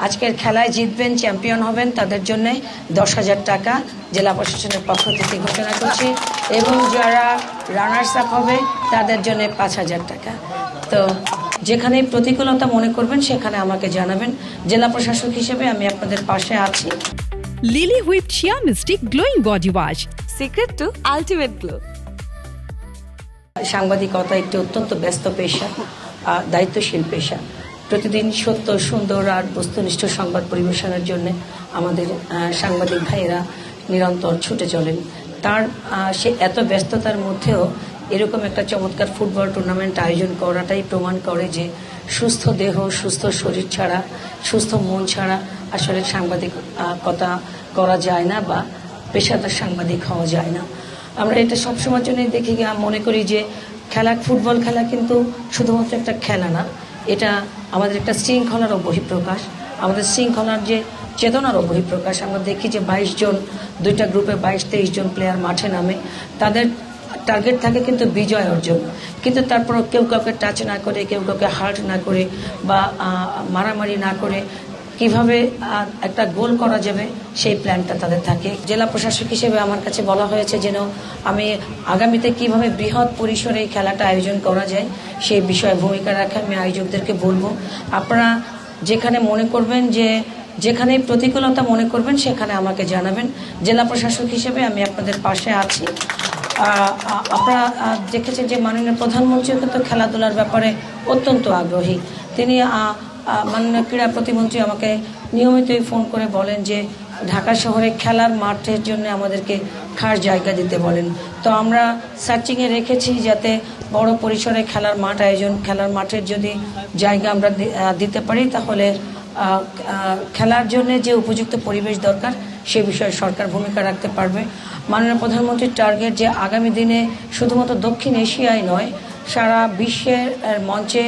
আজকের খেলায় জিতবেন, চ্যাম্পিয়ন হবেন, তাদের জন্য 10,000 টাকা জেলা প্রশাসনের পক্ষ থেকে ঘোষণা করছি এবং যারা রানার্স আপ হবে তাদের জন্য 5,000 টাকা। তো যেখানে প্রতিকূলতা মনে করবেন সেখানে আমাকে জানাবেন। জেলা প্রশাসক হিসেবে আমি আপনাদের পাশে আছি। Lily whip shea mystic glowing body wash, secret to ultimate glow. সাংবাদিকতা একটি অত্যন্ত ব্যস্ত পেশা, দায়িত্বশীল পেশা। প্রতিদিন সত্য, সুন্দর আর বস্তুনিষ্ঠ সংবাদ পরিবেশনের জন্য আমাদের সাংবাদিক ভাইয়েরা নিরন্তর ছুটে চলেন। তার সে এত ব্যস্ততার মধ্যেও এরকম একটা চমৎকার ফুটবল টুর্নামেন্ট আয়োজন করাটাই প্রমাণ করে যে সুস্থ দেহ, সুস্থ শরীর ছাড়া, সুস্থ মন ছাড়া আসলে সাংবাদিকতা করা যায় না বা পেশাদার সাংবাদিক হওয়া যায় না। আমরা এটা সবসময়ের জন্যই দেখি, মনে করি যে ফুটবল খেলা কিন্তু শুধুমাত্র একটা খেলা না, এটা আমাদের একটা শৃঙ্খলারও বহিঃপ্রকাশ, আমাদের শৃঙ্খলার যে চেতনারও বহিঃপ্রকাশ। আমরা দেখি যে 22 জন, দুইটা গ্রুপে 22-23 জন প্লেয়ার মাঠে নামে, তাদের টার্গেট থাকে কিন্তু বিজয় অর্জন, কিন্তু তারপরও কেউ কাউকে টাচ না করে, কেউ কাউকে হার্ট না করে বা মারামারি না করে কিভাবে একটা গোল করা যাবে সেই প্ল্যানটা তাদের থাকে। জেলা প্রশাসক হিসেবে আমার কাছে বলা হয়েছে যেন আমি আগামীতে কিভাবে বৃহৎ পরিসরে এই খেলাটা আয়োজন করা যায় সেই বিষয়ে ভূমিকা রাখা আমি আয়োজকদেরকে বলবো। আপনারা যেখানে মনে করবেন যে যেখানেই প্রতিকূলতা মনে করবেন সেখানে আমাকে জানাবেন। জেলা প্রশাসক হিসেবে আমি আপনাদের পাশে আছি। আপনারা দেখেছেন যে মাননীয় প্রধানমন্ত্রীও কিন্তু খেলাধুলার ব্যাপারে অত্যন্ত আগ্রহী। তিনি মাননীয় ক্রীড়া প্রতিমন্ত্রী আমাকে নিয়মিতই ফোন করে বলেন যে ঢাকা শহরে খেলার মাঠের জন্য আমাদেরকে খাস জায়গা দিতে বলেন। তো আমরা সার্চিংয়ে রেখেছি যাতে বড় পরিসরে খেলার মাঠের যদি জায়গা আমরা দিতে পারি তাহলে খেলার জন্য যে উপযুক্ত পরিবেশ দরকার সে বিষয়ে সরকার ভূমিকা রাখতে পারবে। মাননীয় প্রধানমন্ত্রীর টার্গেট যে আগামী দিনে শুধুমাত্র দক্ষিণ এশিয়ায় নয়, সারা বিশ্বের মঞ্চে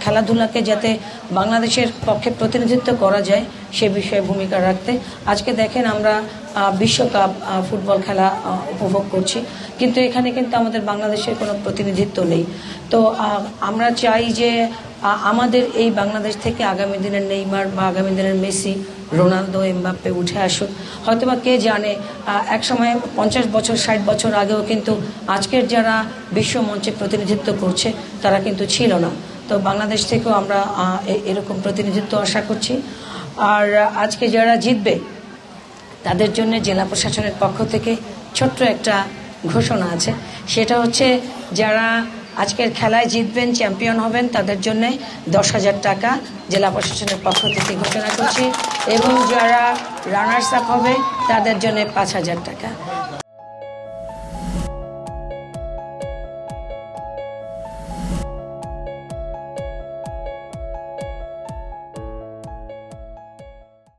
খেলাধুলাকে যাতে বাংলাদেশের পক্ষে প্রতিনিধিত্ব করা যায় সে বিষয়ে ভূমিকা রাখতে। আজকে দেখেন আমরা বিশ্বকাপ ফুটবল খেলা উপভোগ করছি, কিন্তু এখানে কিন্তু আমাদের বাংলাদেশের কোনো প্রতিনিধিত্ব নেই। তো আমরা চাই যে আমাদের এই বাংলাদেশ থেকে আগামী দিনের নেইমার বা আগামী দিনের মেসি, রোনালদো, এমবাপ্পে উঠে আসুক। হয়তোবা কে জানে একসময় 50 বছর 60 বছর আগেও কিন্তু আজকের যারা বিশ্ব মঞ্চে প্রতিনিধিত্ব করছে তারা কিন্তু ছিল না। তো বাংলাদেশ থেকেও আমরা এরকম প্রতিনিধিত্ব আশা করছি। আর আজকে যারা জিতবে তাদের জন্য জেলা প্রশাসনের পক্ষ থেকে ছোট্ট একটা ঘোষণা আছে, সেটা হচ্ছে যারা আজকের খেলায় জিতবেন, চ্যাম্পিয়ন হবেন, তাদের জন্য 10,000 টাকা জেলা প্রশাসনের পক্ষ থেকে ঘোষণা করছি এবং যারা রানার্স আপ হবে তাদের জন্য 5,000 টাকা।